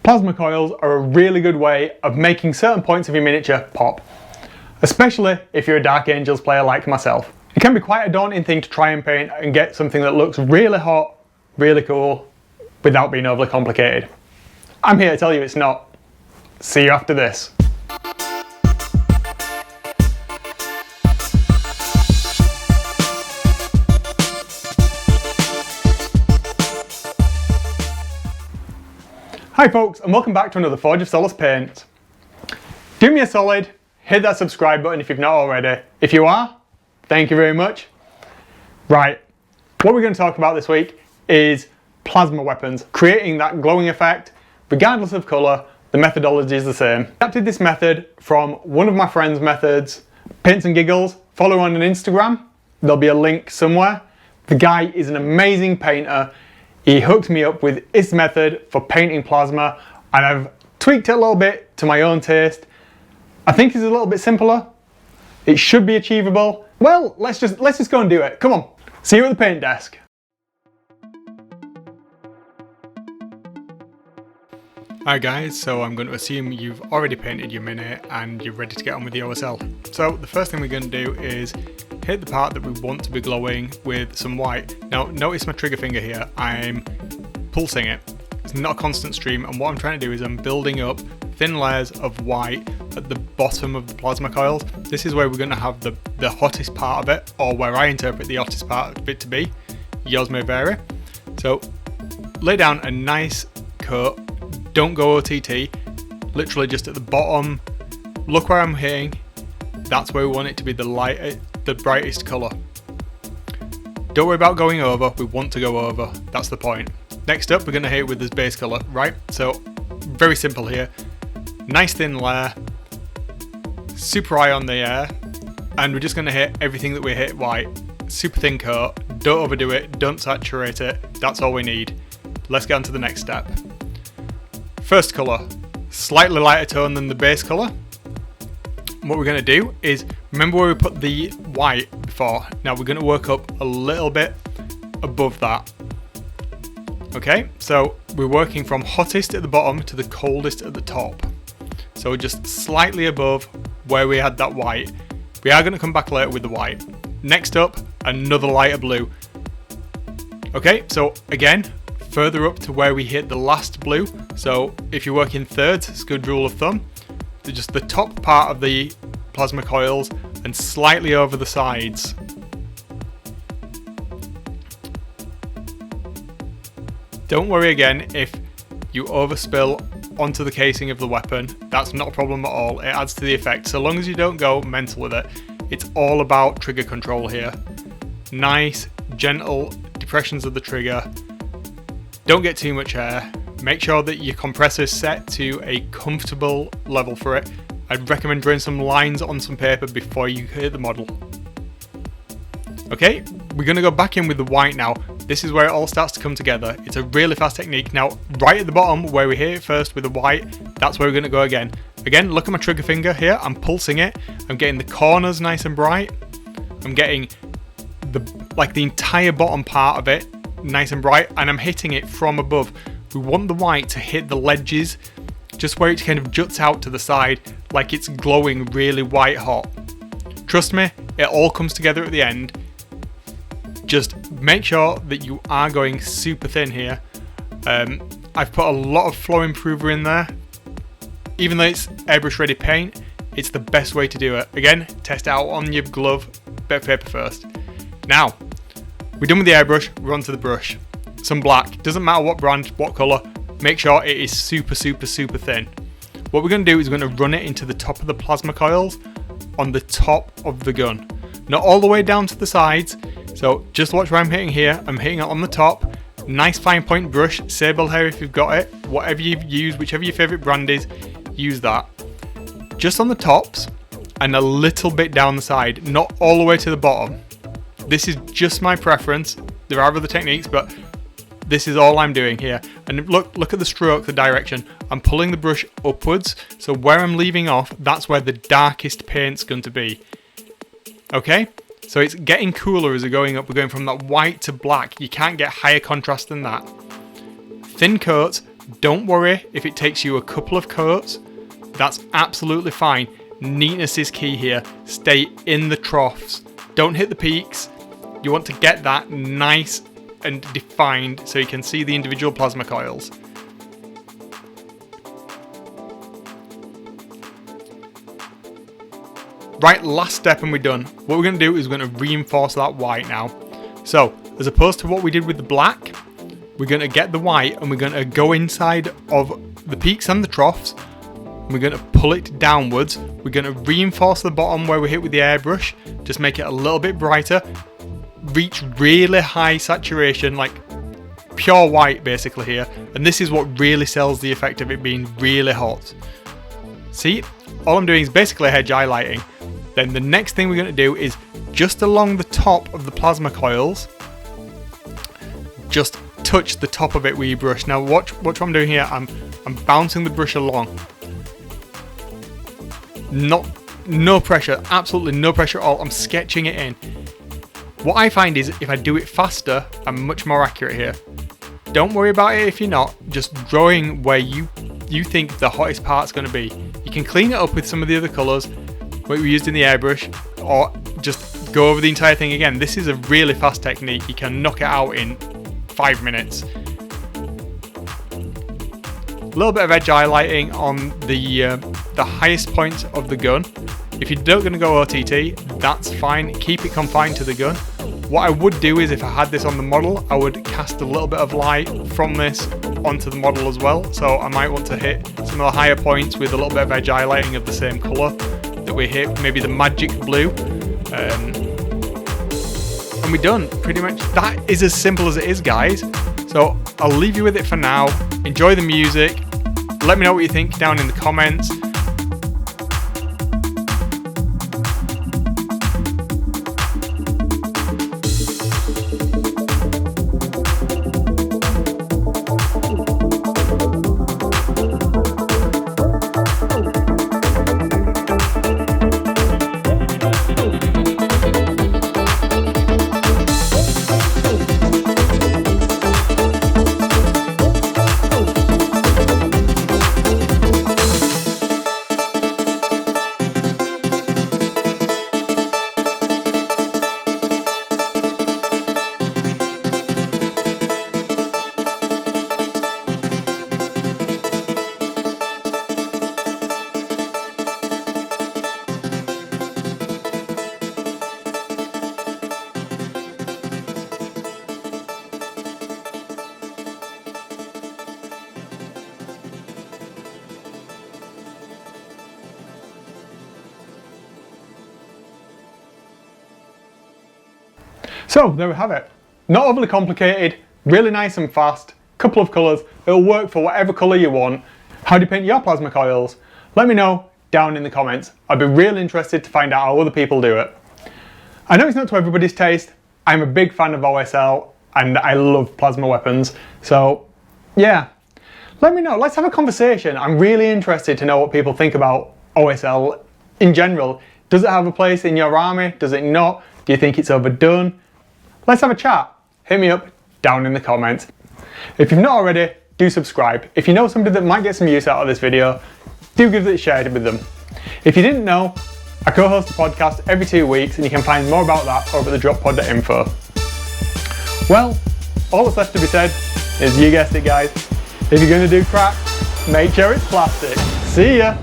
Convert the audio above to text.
Plasma coils are a really good way of making certain points of your miniature pop, especially if you're a Dark Angels player like myself. It can be quite a daunting thing to try and paint and get something that looks really hot, really cool, without being overly complicated. I'm here to tell you it's not. See you after this. Hi folks, and welcome back to another Forge of Solace paint. Do me a solid, hit that subscribe button if you've not already. If you are, thank you very much. Right, what we're going to talk about this week is plasma weapons, creating that glowing effect regardless of colour. The methodology is the same. I adapted this method from one of my friend's methods, Paints and Giggles. Follow on Instagram, there'll be a link somewhere. The guy is an amazing painter. He hooked me up with his method for painting plasma, and I've tweaked it a little bit to my own taste. I think it's a little bit simpler. It should be achievable. Well, let's just go and do it. Come on. See you at the paint desk. Hi guys, so I'm going to assume you've already painted your Mini and you're ready to get on with the OSL. So the first thing we're going to do is hit the part that we want to be glowing with some white. Now notice my trigger finger here, I'm pulsing it. It's not a constant stream, and what I'm trying to do is I'm building up thin layers of white at the bottom of the plasma coils. This is where we're going to have the hottest part of it, or where I interpret the hottest part of it to be. Yours may vary. So lay down a nice coat. Don't go OTT, literally just at the bottom. Look where I'm hitting. That's where we want it to be the brightest colour. Don't worry about going over, we want to go over, that's the point. Next up, we're going to hit it with this base colour, right? So, very simple here. Nice thin layer, super high on the air, and we're just going to hit everything that we hit white. Super thin coat, don't overdo it, don't saturate it, that's all we need. Let's get on to the next step. First colour, slightly lighter tone than the base colour. What we're going to do is, remember where we put the white before? Now we're going to work up a little bit above that. Okay, so we're working from hottest at the bottom to the coldest at the top. So we're just slightly above where we had that white. We are going to come back later with the white. Next up, another lighter blue. Okay, so again, further up to where we hit the last blue. So if you work in thirds, it's a good rule of thumb. Just the top part of the plasma coils and slightly over the sides. Don't worry again if you overspill onto the casing of the weapon. That's not a problem at all. It adds to the effect. So long as you don't go mental with it. It's all about trigger control here. Nice, gentle depressions of the trigger. Don't get too much air. Make sure that your compressor is set to a comfortable level for it. I'd recommend drawing some lines on some paper before you hit the model. Okay, we're going to go back in with the white now. This is where it all starts to come together. It's a really fast technique. Now, right at the bottom where we hit it first with the white, that's where we're going to go again. Again, look at my trigger finger here. I'm pulsing it. I'm getting the corners nice and bright. I'm getting the entire bottom part of it nice and bright, and I'm hitting it from above. We want the white to hit the ledges, just where it kind of juts out to the side, like it's glowing really white hot. Trust me, it all comes together at the end. Just make sure that you are going super thin here. I've put a lot of flow improver in there. Even though it's airbrush ready paint, it's the best way to do it. Again, test it out on your glove, bit of paper first. Now, we're done with the airbrush, we're onto the brush. Some black, doesn't matter what brand, what colour, make sure it is super thin. What we're going to do is we're going to run it into the top of the plasma coils on the top of the gun. Not all the way down to the sides, so just watch where I'm hitting here. I'm hitting it on the top. Nice fine point brush, sable hair if you've got it, whatever you use, whichever your favourite brand is, use that. Just on the tops and a little bit down the side, not all the way to the bottom. This is just my preference. There are other techniques, but this is all I'm doing here. And look at the stroke, the direction. I'm pulling the brush upwards, so where I'm leaving off, that's where the darkest paint's going to be. Okay? So it's getting cooler as we're going up. We're going from that white to black. You can't get higher contrast than that. Thin coats, Don't worry if it takes you a couple of coats, that's absolutely fine. Neatness is key here. Stay in the troughs. Don't hit the peaks. You want to get that nice and defined so you can see the individual plasma coils. Right, last step and we're done. What we're going to do is we're going to reinforce that white now. So, as opposed to what we did with the black, we're going to get the white and we're going to go inside of the peaks and the troughs. We're going to pull it downwards. We're going to reinforce the bottom where we hit with the airbrush. Just make it a little bit brighter. Reach really high saturation, like pure white basically here. And this is what really sells the effect of it being really hot. See, all I'm doing is basically hedge highlighting. Then the next thing we're going to do is just along the top of the plasma coils, just touch the top of it with your brush. Now watch what I'm doing here. I'm bouncing the brush along. No pressure, absolutely no pressure at all. I'm sketching it in. What I find is if I do it faster, I'm much more accurate here. Don't worry about it if you're not. Just drawing where you think the hottest part's going to be. You can clean it up with some of the other colours what we used in the airbrush, or just go over the entire thing again. This is a really fast technique. You can knock it out in 5 minutes. A little bit of edge highlighting on the highest points of the gun. If you're not going to go OTT, that's fine. Keep it confined to the gun. What I would do is if I had this on the model, I would cast a little bit of light from this onto the model as well. So I might want to hit some of the higher points with a little bit of edge highlighting of the same colour that we hit, maybe the magic blue. And we're done, pretty much. That is as simple as it is, guys. So I'll leave you with it for now. Enjoy the music. Let me know what you think down in the comments. So there we have it. Not overly complicated, really nice and fast, couple of colours. It'll work for whatever colour you want. How do you paint your plasma coils? Let me know down in the comments. I'd be really interested to find out how other people do it. I know it's not to everybody's taste. I'm a big fan of OSL and I love plasma weapons. So yeah, let me know. Let's have a conversation. I'm really interested to know what people think about OSL in general. Does it have a place in your army? Does it not? Do you think it's overdone? Let's have a chat. Hit me up down in the comments. If you've not already, do subscribe. If you know somebody that might get some use out of this video, do give it a share with them. If you didn't know, I co-host a podcast every 2 weeks and you can find more about that over at thedroppod.info. Well, all that's left to be said is, you guessed it guys, if you're going to do crap, make sure it's plastic. See ya!